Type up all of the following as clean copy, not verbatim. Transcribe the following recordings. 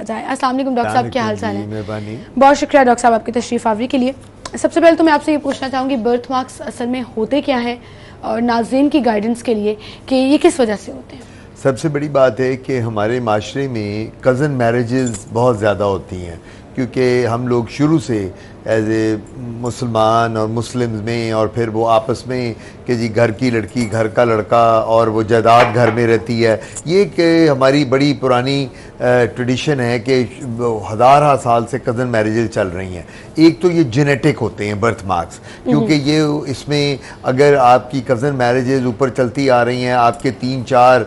जाए। अस्सलाम वालेकुम डॉक्टर साहब, क्या हाल चाल है? मेहरबानी। बहुत शुक्रिया डॉक्टर साहब आपकी तशरीफ आवरी के लिए। सबसे पहले तो मैं आपसे ये पूछना चाहूँगी बर्थ मार्क्स असल में होते क्या है और नाज़रीन की गाइडेंस के लिए कि ये किस वजह से होते हैं? सबसे बड़ी बात है कि हमारे माशरे में कज़न मैरिजेस बहुत ज़्यादा होती हैं, क्योंकि हम लोग शुरू से एज ए मुसलमान और मुस्लिम्स में और फिर वो आपस में कि जी घर की लड़की घर का लड़का और वो जायदाद घर में रहती है। ये कि हमारी बड़ी पुरानी ट्रेडिशन है कि हज़ार साल से कज़न मैरिजेज चल रही हैं। एक तो ये जेनेटिक होते हैं बर्थ मार्क्स, क्योंकि ये इसमें अगर आपकी कज़न मैरिजेज ऊपर चलती आ रही हैं आपके 3-4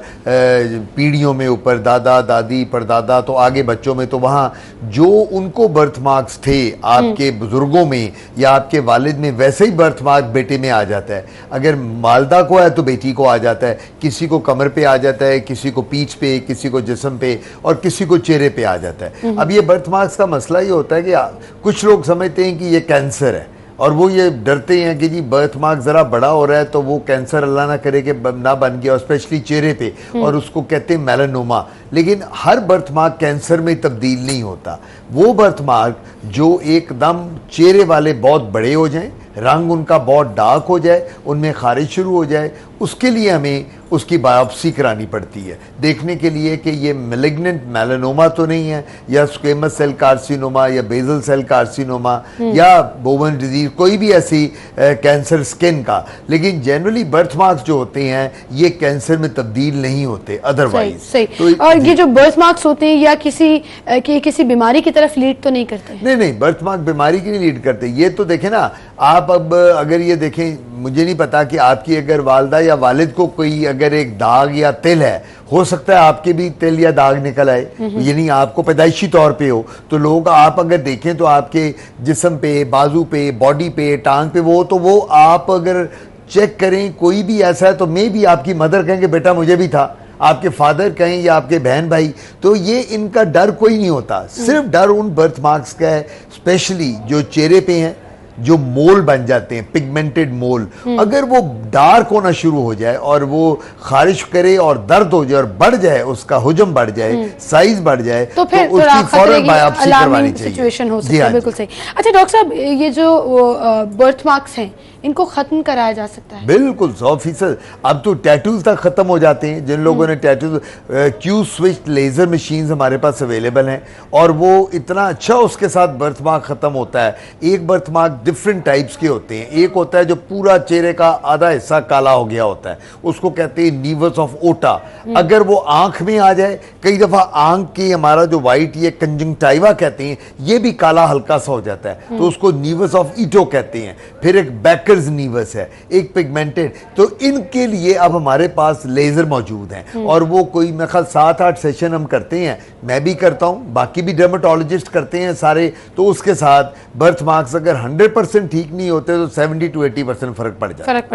पीढ़ियों में ऊपर, दादा दादी परदादा तो आगे बच्चों में, तो वहाँ जो उनको बर्थ मार्क्स थे आपके बुजुर्गों में या आपके वालिद में, वैसे ही बर्थ मार्क बेटे में आ जाता है। अगर वालदा को है तो बेटी को आ जाता है, किसी को कमर पे आ जाता है, किसी को पीठ पे, किसी को जिस्म पे और किसी को चेहरे पे आ जाता है। अब ये बर्थ मार्क्स का मसला ये होता है कि कुछ लोग समझते हैं कि ये कैंसर है और वो ये डरते हैं कि जी बर्थ मार्क ज़रा बड़ा हो रहा है तो वो कैंसर अल्लाह ना करे कि ना बन गया, और स्पेशली चेहरे पे, और उसको कहते हैं मेलानोमा। लेकिन हर बर्थ मार्क कैंसर में तब्दील नहीं होता। वो बर्थ मार्क जो एकदम चेहरे वाले बहुत बड़े हो जाएं, रंग उनका बहुत डार्क हो जाए, उनमें खारिज शुरू हो जाए, उसके लिए हमें उसकी बायोप्सी करानी पड़ती है देखने के लिए कि ये मैलिग्नेंट मेलानोमा तो नहीं है, या स्क्वेमस सेल कार्सिनोमा, या बेजल सेल कार्सिनोमा, या बोवन डिजीज, कोई भी ऐसी कैंसर स्किन का। लेकिन जनरली बर्थ मार्क्स जो होते हैं ये कैंसर में तब्दील नहीं होते अदरवाइज। सही। तो और ये जो बर्थ मार्क्स होते हैं या किसी बीमारी की तरफ लीड तो नहीं करते? नहीं, बर्थ मार्क बीमारी की नहीं लीड करते। ये तो देखें ना आप, अब अगर ये देखें, मुझे नहीं पता कि आपकी अगर वालदा या वालिद को कोई अगर एक दाग या तिल है, हो सकता है आपके भी तिल या दाग निकल आए, यानी आपको पैदाइशी तौर पे हो। तो लोग आप अगर देखें तो आपके जिस्म पे, बाजू पे, बॉडी पे, टांग पे, वो आप अगर चेक करें कोई भी ऐसा है तो मे भी आपकी मदर कहेंगे बेटा मुझे भी था, आपके फादर कहें या आपके बहन भाई, तो ये इनका डर कोई नहीं होता। सिर्फ डर उन बर्थ मार्क्स का है, स्पेशली जो चेहरे पे हैं, जो मोल बन जाते हैं, पिगमेंटेड मोल, अगर वो डार्क होना शुरू हो जाए और वो खारिश करे और दर्द हो जाए और बढ़ जाए, उसका हुजम बढ़ जाए, साइज बढ़ जाए, तो फिर उसकी फौरन बायोप्सी करवानी चाहिए। सिचुएशन हो सकती है। बिल्कुल सही। अच्छा डॉक्टर साहब, ये जो बर्थ मार्क्स हैं इनको खत्म कराया जा सकता है? बिल्कुल 100%। अब तो टैटूज तक खत्म हो जाते हैं। जिन लोगों ने tattoos, Q switch laser machines हमारे पास अवेलेबल हैं और वो इतना अच्छा उसके साथ बर्थ मार्क खत्म होता है। एक बर्थ मार्क डिफरेंट टाइप्स के होते हैं। एक होता है जो पूरा चेहरे का आधा हिस्सा काला हो गया होता है, उसको कहते हैं नीवस ऑफ ओटा। अगर वो आंख में आ जाए, कई दफा आंख की हमारा जो वाइट ये कंजंक्टिवा कहते हैं, ये भी काला हल्का सा हो जाता है, तो उसको नीवस ऑफ ईटो कहते हैं। फिर एक बैकर नीवस है, एक पिगमेंटेड। तो इनके लिए अब हमारे पास लेजर मौजूद हैं और वो कोई मेरे ख्याल 7-8 सेशन हम करते हैं, मैं भी करता हूं, बाकी भी डर्मेटोलॉजिस्ट करते हैं सारे। तो उसके साथ बर्थ मार्क्स अगर 100% ठीक नहीं होते तो 70 to 80% फर्क पड़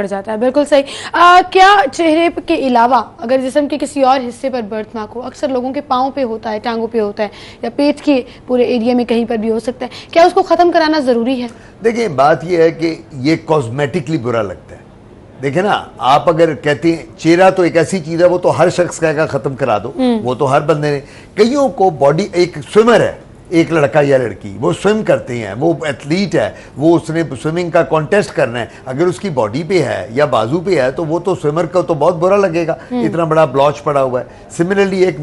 जाता है। बिल्कुल सही। क्या चेहरे के अलावा अगर जिस्म के किसी और हिस्से पर बर्थ मार्क हो, अक्सर लोगों के पाँव पे होता है, टांगों पे होता है, या पेट के पूरे एरिया में कहीं पर भी हो सकता है, क्या उसको खत्म कराना जरूरी है? देखिए बात यह है कि ये कॉस्मेटिकली बुरा लगता है। देखिए ना, आप अगर कहते हैं चेहरा तो एक ऐसी चीज है, वो तो हर शख्स कहेगा खत्म करा दो, वो तो हर बंदे ने। कईयों को बॉडी, एक स्विमर है, एक लड़का या लड़की, वो स्विम करते हैं, वो एथलीट है, वो उसने स्विमिंग का कॉन्टेस्ट करना है, अगर उसकी बॉडी पे है या बाजू पे है तो वो तो स्विमर को तो बहुत बुरा लगेगा, इतना बड़ा ब्लॉच पड़ा हुआ है। सिमिलरली एक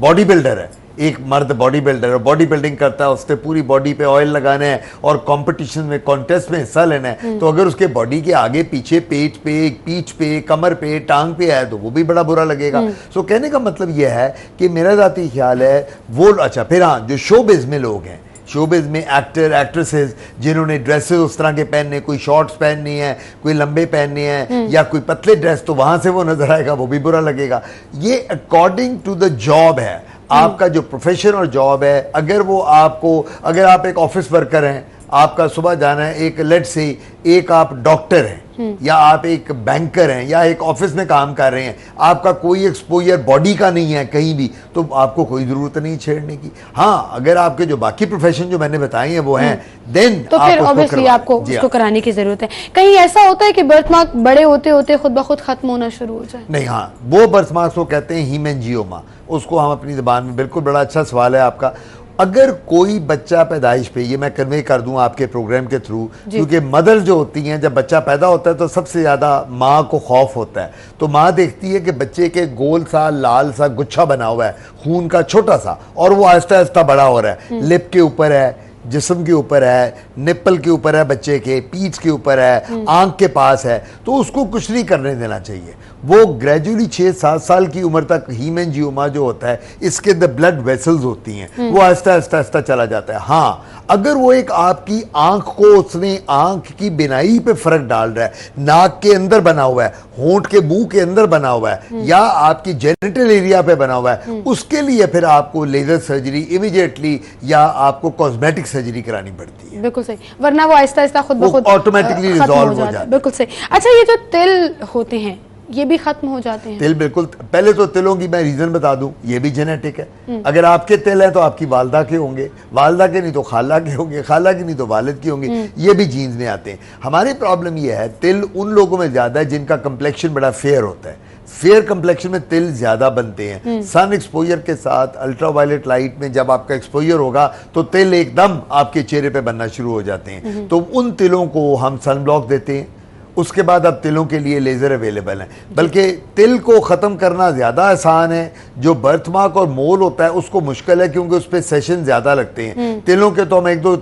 बॉडी बिल्डर है, एक मर्द बॉडी बिल्डर है, बॉडी बिल्डिंग करता है, उसने पूरी बॉडी पे ऑयल लगाना है और कंपटीशन में, कॉन्टेस्ट में हिस्सा लेना है, तो अगर उसके बॉडी के आगे पीछे, पेट पे, पीठ पे, कमर पे, टांग पे है तो वो भी बड़ा बुरा लगेगा। सो कहने का मतलब यह है कि मेरा जाती ख्याल है वो अच्छा। फिर हाँ, जो शोबिज में लोग हैं, शोबिज में एक्टर एक्ट्रेसेस जिन्होंने ड्रेसेस उस तरह के पहनने, कोई शॉर्ट्स पहननी है, कोई लंबे पहनने हैं या कोई पतले ड्रेस, तो वहां से वो नजर आएगा, वो भी बुरा लगेगा। ये अकॉर्डिंग टू द जॉब है, आपका जो प्रोफेशन और जॉब है। अगर वो आपको, अगर आप एक ऑफिस वर्कर हैं, आपका सुबह जाना है, एक लेट से एक आप डॉक्टर हैं या आप एक बैंकर हैं या एक ऑफिस में काम कर रहे हैं, आपका कोई एक्सपोजर बॉडी का नहीं है कहीं भी, तो आपको कोई जरूरत नहीं छेड़ने की। हाँ, अगर आपके जो बाकी प्रोफेशन जो मैंने बताए हैं वो हैं, देन तो फिर ऑब्वियसली आपको उसको कराने की जरूरत है। कहीं ऐसा होता है कि बर्थमार्क बड़े होते होते खुद ब खुद खत्म होना शुरू हो जाए? नहीं, हाँ, वो बर्थमार्क्स को कहते हैं हीमेंजियोमा, उसको हम अपनी ज़बान में, बिल्कुल बड़ा अच्छा सवाल है आपका। अगर कोई बच्चा पैदाइश पे, ये मैं कन्वे कर दूं आपके प्रोग्राम के थ्रू, क्योंकि मदर जो होती हैं जब बच्चा पैदा होता है तो सबसे ज़्यादा माँ को खौफ होता है, तो माँ देखती है कि बच्चे के गोल सा लाल सा गुच्छा बना हुआ है खून का छोटा सा, और वो आहिस्ता आहिस्ता बड़ा हो रहा है, लिप के ऊपर है, जिस्म के ऊपर है, निप्पल के ऊपर है, बच्चे के पीठ के ऊपर है, आंख के पास है, तो उसको कुछ नहीं करने देना चाहिए। वो ग्रेजुअली 6-7 साल की उम्र तक हीमेंजियोमा जो होता है, इसके अंदर ब्लड वेसल्स होती हैं, वो आहिस्ता आहिस्ता आहिस्ता चला जाता है। हाँ, अगर वो एक आपकी आंख को, उसने आंख की बिनाई पे फर्क डाल रहा है, नाक के अंदर बना हुआ है, होंठ के मुंह के अंदर बना हुआ है, या आपकी जेनिटल एरिया पे बना हुआ है, उसके लिए फिर आपको लेजर सर्जरी इमीडिएटली या आपको कॉस्मेटिक सर्जरी करानी पड़ती है। बिल्कुल सही, वरना वो आहिस्ता आहिस्ता खुद ब खुद ऑटोमेटिकली रिजॉल्व हो जाता है। बिल्कुल सही। अच्छा, ये जो तिल होते हैं ये भी खत्म हो जाते हैं? तिल बिल्कुल, पहले तो तिलों की मैं रीजन बता दूं, ये भी जेनेटिक है। अगर आपके तिल है तो आपकी वालदा के होंगे, वालदा के नहीं तो खाला के होंगे, खाला के नहीं तो वालिद के होंगे, ये भी जीन्स में आते हैं। हमारी प्रॉब्लम ये है, तिल उन लोगों में ज्यादा है जिनका कंप्लेक्शन बड़ा फेयर होता है। फेयर कंप्लेक्शन में तिल ज्यादा बनते हैं। सन एक्सपोजर के साथ, अल्ट्रावायलेट लाइट में जब आपका एक्सपोजर होगा तो तिल एकदम आपके चेहरे पे बनना शुरू हो जाते हैं। तो उन तिलों को हम सन ब्लॉक देते हैं, उसके बाद अब तिलों के लिए लेजर अवेलेबल है। बल्कि तिल को ख़त्म करना ज़्यादा आसान है, जो बर्थमार्क और मोल होता है उसको मुश्किल है, क्योंकि उस पर सेशन ज़्यादा लगते हैं। तिलों के तो हम 1-2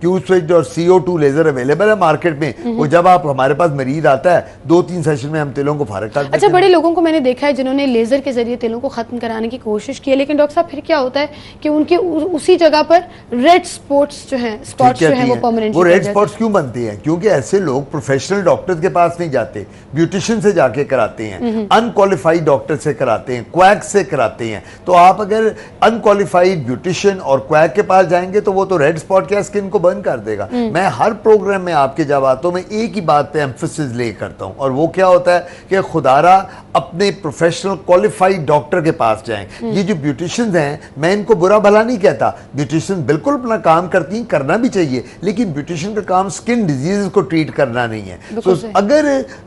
Q-स्विच और CO2 लेजर अवेलेबल है मार्केट में, वो जब आप हमारे पास मरीज आता है 2-3 सेशन में हम तिलों को फारग कर देते हैं। अच्छा, बड़े लोगों को मैंने देखा है जिन्होंने लेजर के जरिए तिलों को खत्म कराने की कोशिश की है, लेकिन डॉक्टर साहब फिर क्या होता है कि उनके उसी जगह पर रेड स्पॉट्स जो हैं, स्पॉट्स जो हैं वो परमानेंट। वो रेड स्पॉट्स क्यों बनते हैं? क्योंकि ऐसे लोग प्रोफेशनल डॉक्टर्स के पास नहीं जाते, ब्यूटिशियन से जाके कराते हैं, अनक्वालिफाइड डॉक्टर से कराते हैं, क्वैक से कराते हैं। तो आप अगर अनक्वालिफाइड ब्यूटिशियन और क्वैक के पास जाएंगे तो वो तो रेड स्पॉट क्या स्किन को बर्न कर देगा। मैं हर प्रोग्राम में आपके जब आता हूं, मैं एक ही बात पे एम्फेसिस ले करता हूं, और वो क्या होता है कि खुदारा अपने प्रोफेशनल क्वालिफाइड डॉक्टर के पास जाएं। ये जो ब्यूटिशियंस हैं, मैं इनको बुरा भला नहीं कहता, ब्यूटिशियन बिल्कुल अपना काम करती हैं, करना भी चाहिए, लेकिन ब्यूटिशियन का काम स्किन डिजीज को ट्रीट करना नहीं है। तो अगर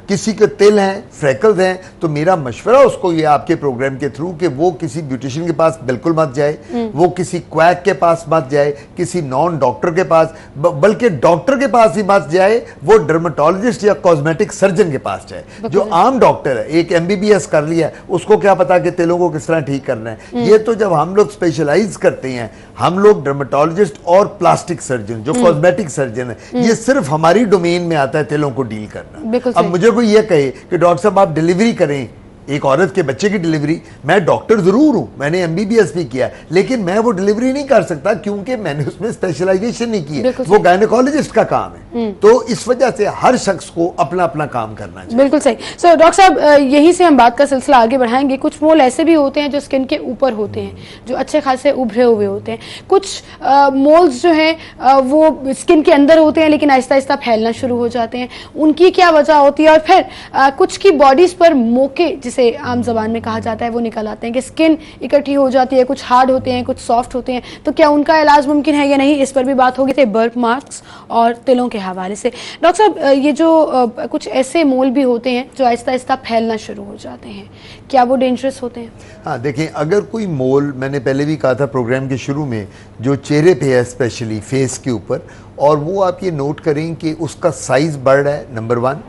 किसी के तिल हैं, फ्रैकल्स हैं, तो मेरा मशवरा उसको ये आपके प्रोग्राम के थ्रू कि वो किसी ब्यूटिशियन के पास बिल्कुल मत जाए, वो किसी क्वैक के पास मत जाए, किसी नॉन डॉक्टर के पास, बल्कि डॉक्टर के पास ही मत जाए, वो डर्मेटोलॉजिस्ट या कॉस्मेटिक सर्जन के पास जाए। जो आम डॉक्टर है, एक MBBS कर लिया है, उसको क्या पता कि तिलों को किस तरह ठीक करना है। ये तो जब हम लोग स्पेशलाइज करते हैं, हम लोग डर्मेटोलॉजिस्ट और प्लास्टिक सर्जन जो कॉस्मेटिक सर्जन है, ये सिर्फ हमारी डोमेन में आता है तिलों को डील करना। अब मुझे कोई ये कहे कि डॉक्टर साहब आप डिलीवरी करें एक औरत के बच्चे की डिलीवरी, मैं डॉक्टर जरूर हूं, मैंने MBBS भी किया, लेकिन मैं वो डिलीवरी नहीं कर सकता क्योंकि मैंने उसमें स्पेशलाइजेशन नहीं की है, वो गायनेकोलॉजिस्ट का काम है। तो इस वजह से हर शख्स को अपना अपना काम करना चाहिए। बिल्कुल सही। सो डॉक्टर साहब, यहीं से हम बात का सिलसिला आगे बढ़ाएंगे। कुछ मोल ऐसे भी होते हैं जो स्किन के ऊपर होते हैं, जो अच्छे खासे उभरे हुए होते हैं। कुछ मोल्स जो हैं वो स्किन के अंदर होते हैं, लेकिन आहिस्ता आहिस्ता फैलना शुरू हो जाते हैं। उनकी क्या वजह होती है? और फिर कुछ की बॉडीज पर मोके, जिसे आम जबान में कहा जाता है, वो निकल आते हैं कि स्किन इकट्ठी हो जाती है, कुछ हार्ड होते हैं, कुछ सॉफ्ट होते हैं। तो क्या उनका इलाज मुमकिन है या नहीं, इस पर भी बात होगी थे बर्थ मार्क्स और तिलों के हवाले से। डॉक्टर साहब, ये जो कुछ ऐसे मोल भी होते हैं जो आहिस्ता आहिस्ता फैलना शुरू हो जाते हैं, क्या वो डेंजरस होते हैं? हाँ, देखें, अगर कोई मोल, मैंने पहले भी कहा था प्रोग्राम के शुरू में, जो चेहरे पे है, स्पेशली फेस के ऊपर, और वो आप ये नोट करें कि उसका साइज बढ़ रहा है, नंबर 1,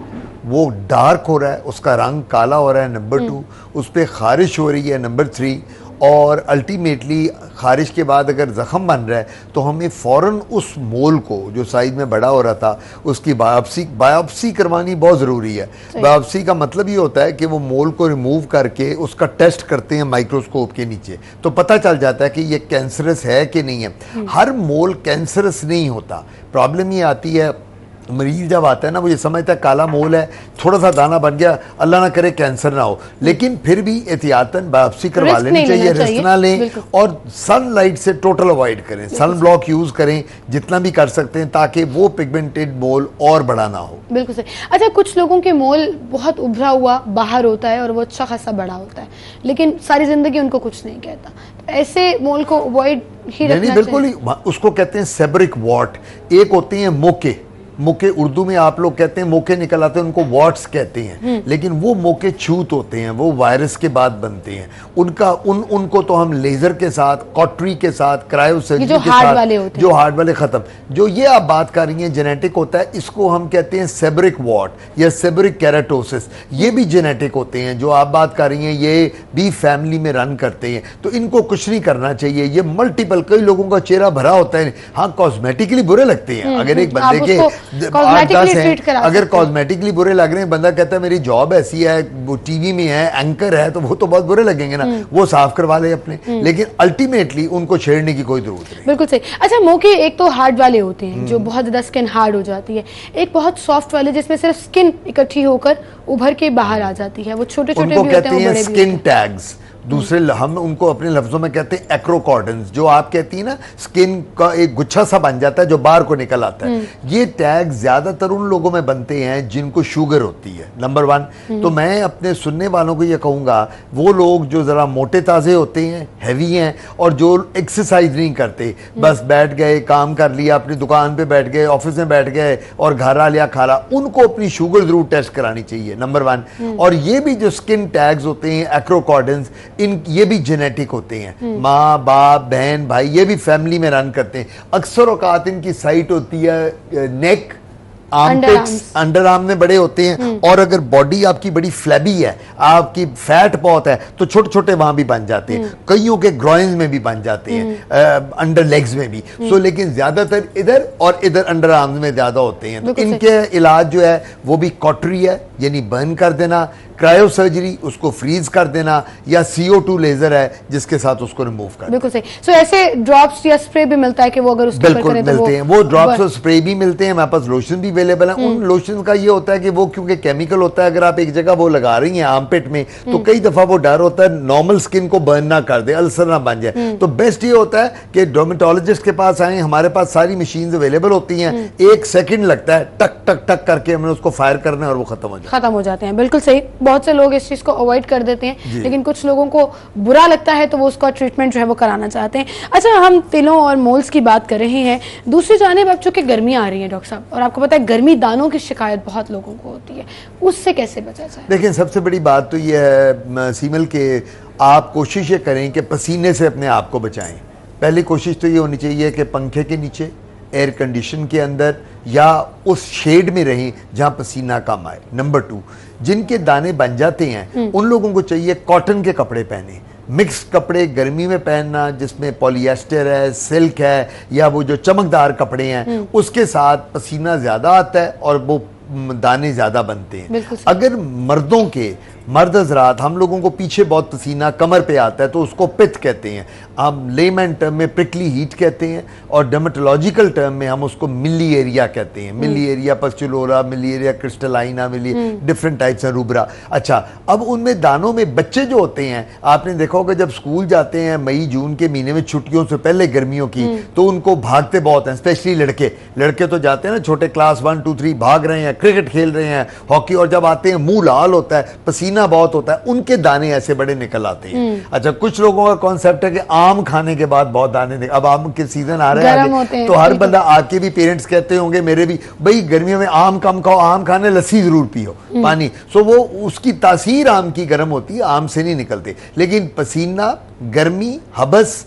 वो डार्क हो रहा है, उसका रंग काला हो रहा है, नंबर 2, उस पर खारिश हो रही है, नंबर 3, और अल्टीमेटली खारिश के बाद अगर ज़ख़म बन रहा है तो हमें फ़ौरन उस मोल को जो साइज़ में बड़ा हो रहा था उसकी बायोप्सी करवानी बहुत ज़रूरी है। बायोप्सी का मतलब ये होता है कि वो मोल को रिमूव करके उसका टेस्ट करते हैं माइक्रोस्कोप के नीचे, तो पता चल जाता है कि ये कैंसरस है कि नहीं है। हर मोल कैंसरस नहीं होता। प्रॉब्लम ये आती है मरीज जब आता है ना, वो ये समझता है काला मोल है, थोड़ा सा दाना बन गया, अल्लाह ना करे कैंसर ना हो, लेकिन फिर भी एहतियातन बायोप्सी करवा लेनी चाहिए, रिस्क ना लें और सनलाइट से टोटल अवॉइड करें, सन ब्लॉक यूज करें जितना भी कर सकते हैं, ताकि वो पिगमेंटेड मोल और बड़ा ना हो। बिल्कुल सही। अच्छा, कुछ लोगों के मोल बहुत उभरा हुआ बाहर होता है और वो अच्छा खासा बड़ा होता है, लेकिन सारी जिंदगी उनको कुछ नहीं कहता, तो ऐसे मोल को अवॉइड ही रखना चाहिए। बिल्कुल ही, उसको कहते हैं सेबरिक वॉट। एक होती है मोके, मोके उर्दू में आप लोग कहते हैं मोके निकल आते हैं, उनको वॉट्स कहते हैं, लेकिन वो मोके छूत होते हैं, वो वायरस के बाद बनते हैं। उनको तो हम लेजर के साथ, कॉटरी के साथ, क्रायोसर्जरी के साथ, जो हार्ड वाले खत्म। जो ये आप बात कर रही हैं जेनेटिक होता है, इसको हम कहते हैं सेबरिक वॉट या सेबरिक कैराटोसिस। ये भी जेनेटिक होते हैं। जो आप बात कर रही हैं ये भी फैमिली में रन करते हैं, तो इनको कुछ नहीं करना चाहिए। ये मल्टीपल, कई लोगों का चेहरा भरा होता है, हाँ कॉस्मेटिकली बुरे लगते हैं। अगर एक बंदे के 8-10 हैं, अगर कॉस्मेटिकली बुरे लग रहे हैं, बंदा कहता है मेरी जॉब ऐसी है, वो टीवी में है, एंकर है, तो वो तो बहुत बुरे लगेंगे ना, वो साफ करवा ले अपने, लेकिन अल्टीमेटली उनको छेड़ने की कोई जरूरत नहीं। बिल्कुल सही। अच्छा, मोके एक तो हार्ड वाले होते हैं जो बहुत ज्यादा स्किन हार्ड हो जाती है, एक बहुत सॉफ्ट वाले जिसमें सिर्फ स्किन इकट्ठी होकर उभर के बाहर आ जाती है, वो छोटे छोटे भी होते हैं, बड़े स्किन टैग्स। दूसरे हम उनको अपने लफ्जों में कहते हैं एक्रोकॉर्डन्स। जो आप कहती है ना, स्किन का एक गुच्छा सा बन जाता है जो बाहर को निकल आता है। ये टैग ज्यादातर उन लोगों में बनते हैं जिनको शुगर होती है, नंबर 1। तो मैं अपने सुनने वालों को ये कहूंगा, वो लोग जो जरा मोटे ताजे होते हैं, हैवी हैं, और जो एक्सरसाइज नहीं करते, बस बैठ गए, काम कर लिया, अपनी दुकान पे बैठ गए, ऑफिस में बैठ गए और घर आ लिया खा रहा, उनको अपनी शुगर जरूर टेस्ट करानी चाहिए, नंबर 1। और ये भी जो स्किन टैग्स होते हैं एक्रोकॉर्डन्स, ये भी जेनेटिक होते हैं। माँ बाप बहन भाई ये भी फैमिली में रन करते हैं। अक्सर औकात इनकी साइट होती है नेक, आर्मपिट्स, अंडर आर्म में बड़े होते हैं। और अगर बॉडी आपकी बड़ी फ्लैबी है, आपकी फैट बहुत है, तो छोटे छोटे वहां भी बन जाते हैं। कईयों के ग्रॉइंस में भी बन जाते हैं, अंडर लेग्स में भी। सो लेकिन ज्यादातर इधर और इधर अंडर आर्म्स में ज्यादा होते हैं। तो इनके इलाज जो है वो भी कॉटरी है, यानी बर्न कर देना, क्रायो सर्जरी उसको फ्रीज कर देना, या CO2 लेजर है जिसके साथ उसको रिमूव कर। बिल्कुल सही। सो ऐसे ड्रॉप्स या स्प्रे भी मिलता है कि वो अगर उसके ऊपर करें तो मिलते हैं, वो ड्रॉप्स और स्प्रे भी मिलते हैं। हमारे पास लोशन भी अवेलेबल है। उन लोशन का ये होता है कि वो क्योंकि केमिकल होता है, अगर आप एक जगह वो लगा रही हैं आर्मपिट में, तो कई दफा वो डर होता है नॉर्मल स्किन को बर्न ना कर दे, अल्सर ना बन जाए। तो बेस्ट ये होता है कि डर्मेटोलॉजिस्ट के पास आए, हमारे पास सारी मशीन अवेलेबल होती हैं, 1 सेकंड लगता है, टक टक टक करके हमें उसको फायर करना है और वो खत्म हो जाते हैं। बिल्कुल सही। बहुत से लोग इस चीज को अवॉइड कर देते हैं, लेकिन कुछ लोगों को बुरा लगता है तो वो उसका ट्रीटमेंट जो है वो कराना चाहते हैं। अच्छा, हम तिलों और मोल्स की बात कर रहे हैं, दूसरी जानिब अब चूंकि गर्मियां आ रही हैं डॉक्टर साहब, और आपको पता है गर्मी दानों की शिकायत बहुत लोगों को होती है, उससे कैसे बचा जाए? देखिए, सबसे बड़ी बात तो ये है सीमल के आप कोशिश ये करें कि पसीने से अपने आप को बचाएं। पहली कोशिश तो ये होनी चाहिए कि पंखे के नीचे, एयर कंडीशन के अंदर, या उस शेड में रहें जहां पसीना कम आए। नंबर 2, जिनके दाने बन जाते हैं उन लोगों को चाहिए कॉटन के कपड़े पहने। मिक्स कपड़े गर्मी में पहनना जिसमें पॉलिएस्टर है, सिल्क है, या वो जो चमकदार कपड़े हैं, उसके साथ पसीना ज्यादा आता है और वो दाने ज्यादा बनते हैं। अगर मर्द हजरात, हम लोगों को पीछे बहुत पसीना कमर पे आता है तो उसको पित्त कहते हैं, हम लेमन टर्म में प्रिकली हीट कहते हैं, और डर्मेटोलॉजिकल टर्म में हम उसको मिली एरिया कहते हैं। मिली एरिया पस्चुलोरा, मिली एरिया क्रिस्टलाइना, मिली डिफरेंट टाइप्स हैं, रूबरा। अच्छा, अब उनमें दानों में बच्चे जो होते हैं, आपने देखा होगा जब स्कूल जाते हैं मई जून के महीने में, छुट्टियों से पहले गर्मियों की, तो उनको भागते बहुत हैं, स्पेशली लड़के तो जाते हैं ना छोटे क्लास 1, 2, 3, भाग रहे हैं, क्रिकेट खेल रहे हैं, हॉकी, और जब आते हैं मुंह लाल होता है, पसीना बहुत होता है, उनके दाने ऐसे बड़े निकल आते हैं। अच्छा, कुछ लोगों का कॉन्सेप्ट है कि आम खाने के बाद बहुत दाने, अब आम के सीजन आ रहे हैं तो हर बंदा, आके भी पेरेंट्स कहते होंगे, मेरे भी, भाई गर्मियों में आम कम खाओ, आम खाने लस्सी जरूर पियो, पानी। सो वो उसकी तासीर आम की गर्म होती है, आम से नहीं निकलते। लेकिन पसीना, गर्मी, हबस,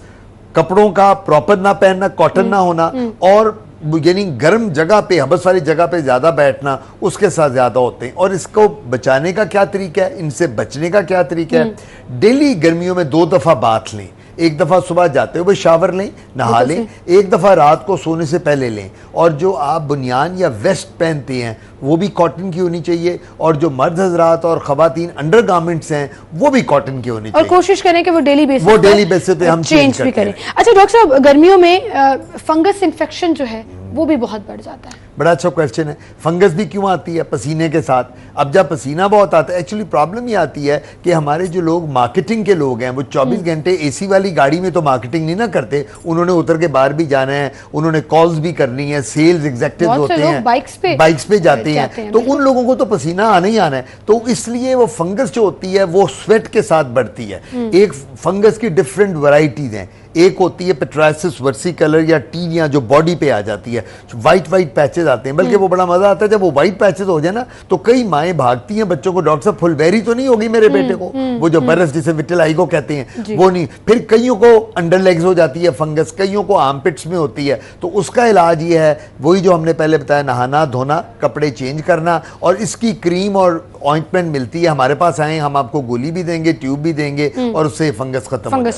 कपड़ों का प्रॉपर ना पहनना, कॉटन ना होना, और यानी गर्म जगह पे, हबस वाली जगह पे ज्यादा बैठना, उसके साथ ज्यादा होते हैं। और इसको बचाने का क्या तरीका है, इनसे बचने का क्या तरीका है? डेली गर्मियों में 2 दफा बाथ लें। एक दफा सुबह जाते हुए शावर लें, नहा लें, एक दफा रात को सोने से पहले लें। और जो आप बुनियान या वेस्ट पहनते हैं वो भी कॉटन की होनी चाहिए, और जो मर्द हजरात और खवातीन अंडर गारमेंट्स हैं वो भी कॉटन की होनी चाहिए। और कोशिश करें कि वो डेली बेसिस पे हम चेंज भी करें। अच्छा डॉक्टर साहब, गर्मियों में फंगस इन्फेक्शन जो है वो भी बहुत बढ़ जाता है। बड़ा अच्छा क्वेश्चन है। फंगस भी क्यों आती है? पसीने के साथ। अब जब पसीना बहुत आता है, एक्चुअली प्रॉब्लम ये आती है कि हमारे जो लोग मार्केटिंग के लोग हैं वो 24 घंटे एसी वाली गाड़ी में तो मार्केटिंग नहीं ना करते, उन्होंने उतर के बाहर भी जाना है, उन्होंने कॉल्स भी करनी है, सेल्स एग्जेक्टिव बहुत से होते लोग हैं, बाइक्स पे जाते हैं, तो उन लोगों को तो पसीना आना ही आना है। तो इसलिए वो फंगस जो होती है वो स्वेट के साथ बढ़ती है। एक फंगस की डिफरेंट वैरायटीज हैं। एक होती है पेट्राइसिस वर्सिकलर या टीनिया, जो बॉडी पे आ जाती है, वाइट वाइट पैचेस आते हैं, बल्कि वो बड़ा मजा आता है जब वो वाइट पैचेस हो जाए ना, तो कई माएँ भागती हैं बच्चों को, डॉक्टर साहब फुलबेरी तो नहीं होगी मेरे बेटे को, वो जो बरस जिसे विटिलाइगो कहते हैं वो नहीं। फिर कईयों को अंडर लेग्स हो जाती है फंगस, कईयों को आर्मपिट्स में होती है। तो उसका इलाज ये है, वही जो हमने पहले बताया, नहाना धोना, कपड़े चेंज करना, और इसकी क्रीम और ऑइंटमेंट मिलती है। हमारे पास आए, हम आपको गोली भी देंगे, ट्यूब भी देंगे, और उससे फंगस खत्म हो जाएगा।